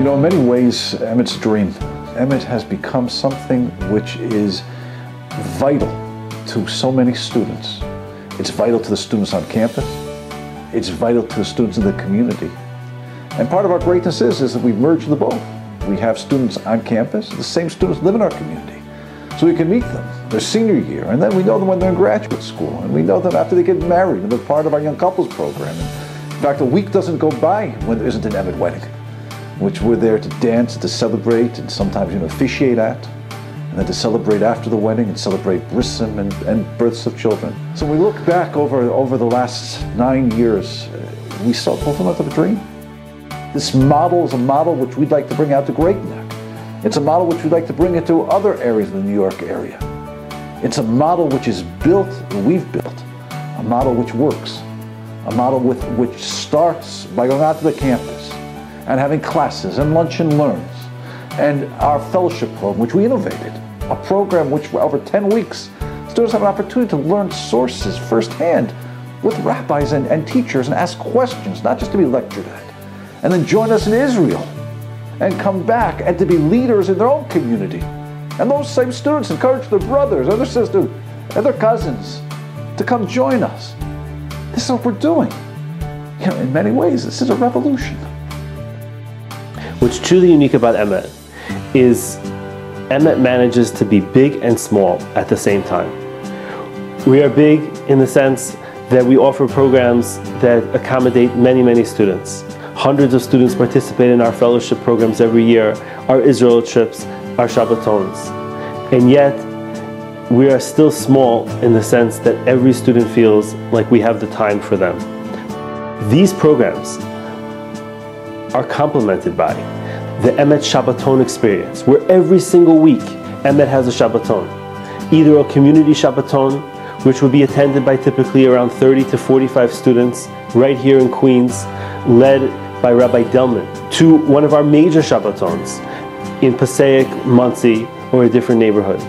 You know, in many ways, EMET's a dream. EMET has become something which is vital to so many students. It's vital to the students on campus. It's vital to the students in the community. And part of our greatness is that we've merged the both. We have students on campus, the same students live in our community. So we can meet them their senior year, and then we know them when they're in graduate school, and we know them after they get married, and they're part of our young couples program. And in fact, a week doesn't go by when there isn't an EMET wedding, which we're there to dance, to celebrate, and sometimes officiate at, and then to celebrate after the wedding and celebrate brism and births of children. So when we look back over the last 9 years, we saw fulfillment of a dream. This model is a model which we'd like to bring out to Great Neck. It's a model which we'd like to bring into other areas of the New York area. It's a model which is built, we've built, a model which works, a model which starts by going out to the campus and having classes and lunch and learns, and our fellowship program, which we innovated, a program which for over 10 weeks, students have an opportunity to learn sources firsthand with rabbis and teachers and ask questions, not just to be lectured at, and then join us in Israel and come back and to be leaders in their own community. And those same students encourage their brothers, their sisters, and their cousins to come join us. This is what we're doing. In many ways, this is a revolution. What's truly unique about EMET is EMET manages to be big and small at the same time. We are big in the sense that we offer programs that accommodate many, many students. Hundreds of students participate in our fellowship programs every year, our Israel trips, our Shabbatons. And yet, we are still small in the sense that every student feels like we have the time for them. These programs are complemented by the EMET Shabbaton experience, where every single week EMET has a Shabbaton. Either a community Shabbaton, which would be attended by typically around 30 to 45 students right here in Queens, led by Rabbi Delman, to one of our major Shabbatons in Passaic, Monsey, or a different neighborhood.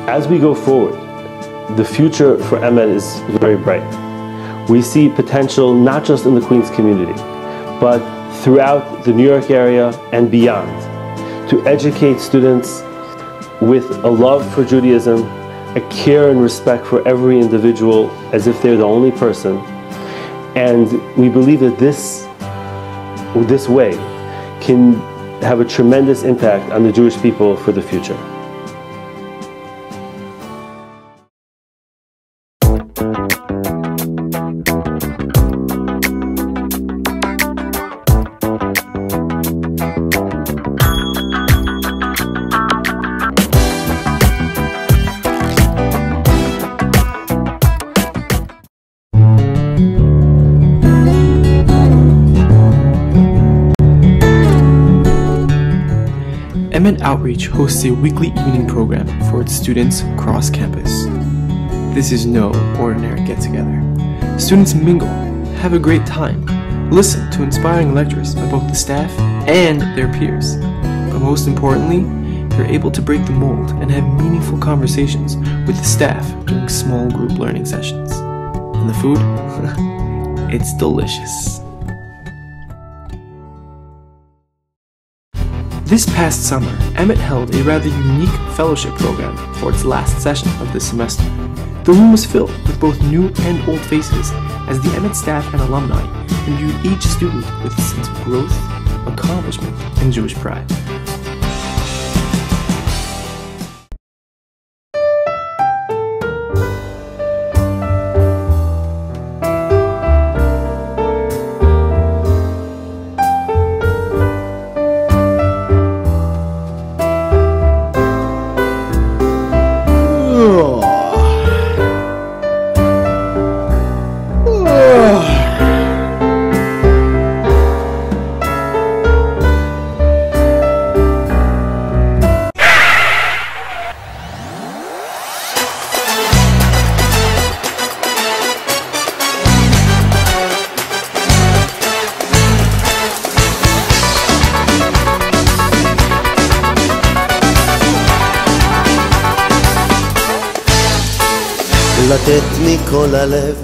As we go forward, the future for EMET is very bright. We see potential not just in the Queens community, but throughout the New York area and beyond, to educate students with a love for Judaism, a care and respect for every individual as if they're the only person. And we believe that this way can have a tremendous impact on the Jewish people for the future. EMET Outreach hosts a weekly evening program for its students across campus. This is no ordinary get-together. Students mingle, have a great time, listen to inspiring lectures by both the staff and their peers. But most importantly, you're able to break the mold and have meaningful conversations with the staff during small group learning sessions. And the food? It's delicious. This past summer, EMET held a rather unique fellowship program for its last session of this semester. The room was filled with both new and old faces as the EMET staff and alumni imbued each student with a sense of growth, accomplishment, and Jewish pride. לתת מכל הלב.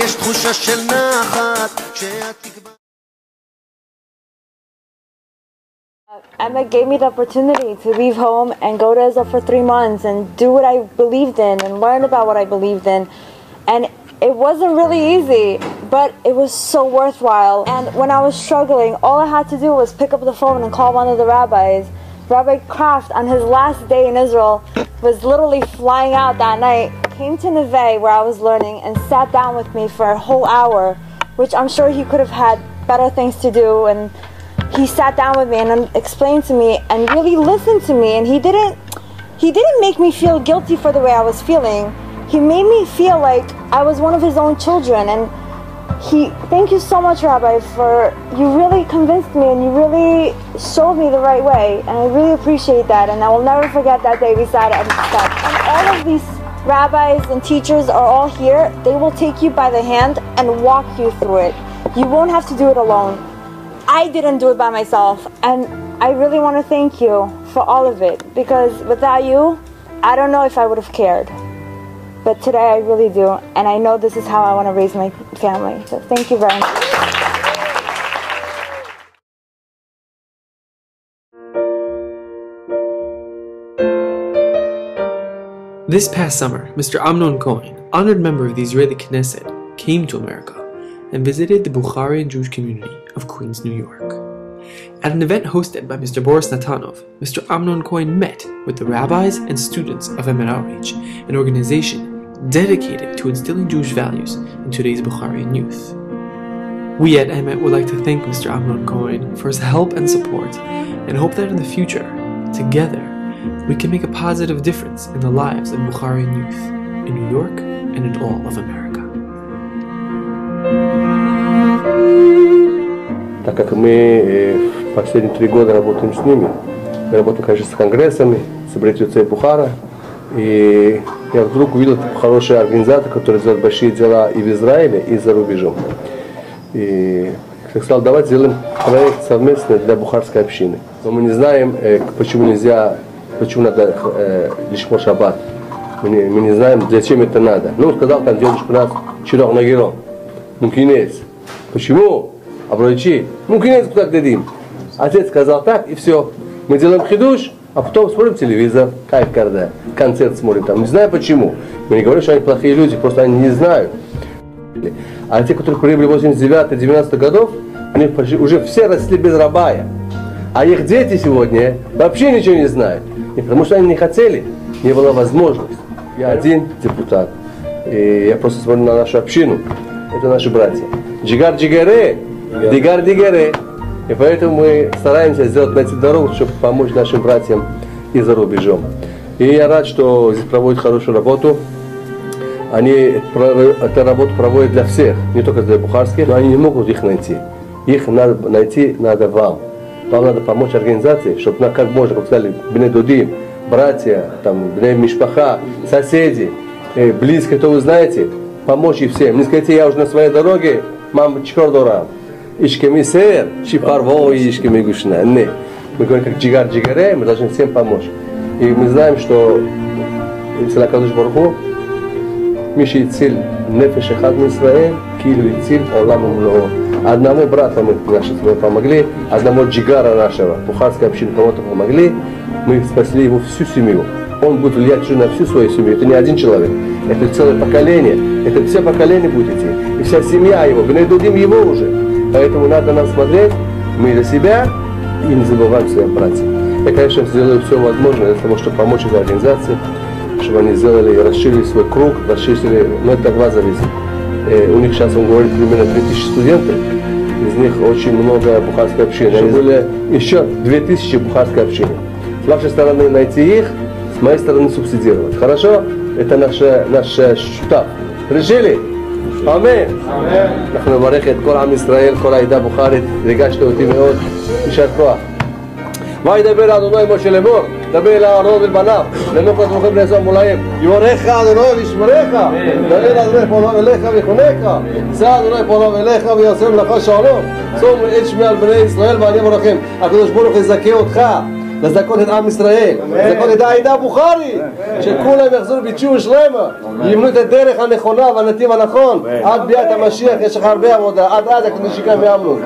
יש תחושה של נחת כשהתקווה EMET gave me the opportunity to leave home and go to Israel for 3 months and do what I believed in and learn about what I believed in. And it wasn't really easy, but it was so worthwhile. And when I was struggling, all I had to do was pick up the phone and call one of the rabbis. Rabbi Kraft, on his last day in Israel, was literally flying out that night, came to Neve where I was learning and sat down with me for a whole hour, which I'm sure he could have had better things to do. And he sat down with me and explained to me and really listened to me, and he didn't make me feel guilty for the way I was feeling. He made me feel like I was one of his own children. And thank you so much, Rabbi, for you really convinced me and you really showed me the right way, and I really appreciate that, and I will never forget that day we sat at the steps. And all of these rabbis and teachers are all here. They will take you by the hand and walk you through it. You won't have to do it alone. I didn't do it by myself, and I really want to thank you for all of it, because without you, I don't know if I would have cared. But today I really do, and I know this is how I want to raise my family. So thank you very much. This past summer, Mr. Amnon Cohen, honored member of the Israeli Knesset, came to America and visited the Bukharian Jewish community of Queens, New York. At an event hosted by Mr. Boris Natanov, Mr. Amnon Cohen met with the rabbis and students of EMET Outreach, an organization dedicated to instilling Jewish values in today's Bukharian youth. We at EMET would like to thank Mr. Amnon Cohen for his help and support, and hope that in the future, together, we can make a positive difference in the lives of Bukharian youth in New York and in all of America. Так как мы последние 3 года работаем с ними, мы работаем, конечно, с конгрессами, с братьями Бухара, и я вдруг увидел хорошие организации, которые делают большие дела и в Израиле, и за рубежом. И я сказал, давайте сделаем проект совместный для бухарской общины. Но мы не знаем, почему надо лишмор шаббат. Мы не знаем, зачем это надо. Ну, сказал там дедушка у нас, Чирох Нагиро, мукинец. Почему? Обручи, мукинец куда дадим. Отец сказал так, и все. Мы делаем хидуш, а потом смотрим телевизор, как когда, концерт смотрим там. Не знаю почему. Мы не говорим, что они плохие люди, просто они не знают. А те, которые прибыли в 89-90 годов, они уже все росли без рабая. А их дети сегодня вообще ничего не знают. Не потому что они не хотели, не было возможности. Я один депутат. И я просто смотрю на нашу общину. Это наши братья. Джигар джигаре, дигар дигаре. И поэтому мы стараемся найти дорогу, чтобы помочь нашим братьям и за рубежом. И я рад, что здесь проводят хорошую работу. Они эту работу проводят для всех, не только для бухарских, но они не могут их найти. Их надо найти надо вам. Вам надо помочь организации, чтобы как можно, как сказали, бнедудим, братья, там, мишпаха, соседи, близкие, кто вы знаете, помочь им всем. Не скажите, я уже на своей дороге, мам чикордорам. Ишкеми сер, чипарво и ишкеми гушна. Не. Мы говорим, как джигар джигаре, мы должны всем помочь. И мы знаем, что Ицела Кадуш Баруху, Миши Ицил Нефеш Эхад Мисраэль, Килу Ицил Олам Умлоо. Одному брату мы наши помогли, одному джигара нашего, бухарской общины кому-то помогли, мы спасли его всю семью. Он будет влиять уже на всю свою семью. Это не один человек, это целое поколение, это все поколения будет идти. И вся семья его, мы найдем его уже. Поэтому надо нам смотреть, мы за себя и не забываем своих братьев. Я, конечно, сделаю все возможное для того, чтобы помочь этой организации, чтобы они сделали, расширили свой круг, расширили, но это от вас зависит. У них сейчас, он говорит, примерно 3000 студентов, из них очень много бухарской общины. Они были еще 2000 бухарской общины. С вашей стороны найти их, с моей стороны субсидировать. Хорошо? Это наш штаб. Решили? Амин. אנחנו נברך את כל עם ישראל, כל העדה הבוכרית, ריגשת אותי מאוד, יישר כוח. וידבר אדוני משה לאמור, דבר אל אהרון ולבניו, לאמור כל הדרוכים בני ישראל מולהם, יברכך אדוני וישמרך, יאר אדוני פניו אליך ויחונך, שא אדוני פניו אליך ויעשה לך שלום, שום את שמי על בני ישראל ואני אברכם. הקדוש ברוך הוא יזכה אותך לזכות את עם ישראל, לזכות את העדה הבוכרי, שכולם יחזרו בתשובה שלמה, ימנו את הדרך הנכונה והנתיב הנכון, עד ביאת המשיח יש לך הרבה עבודה, עד אז הקדושים ואמנו.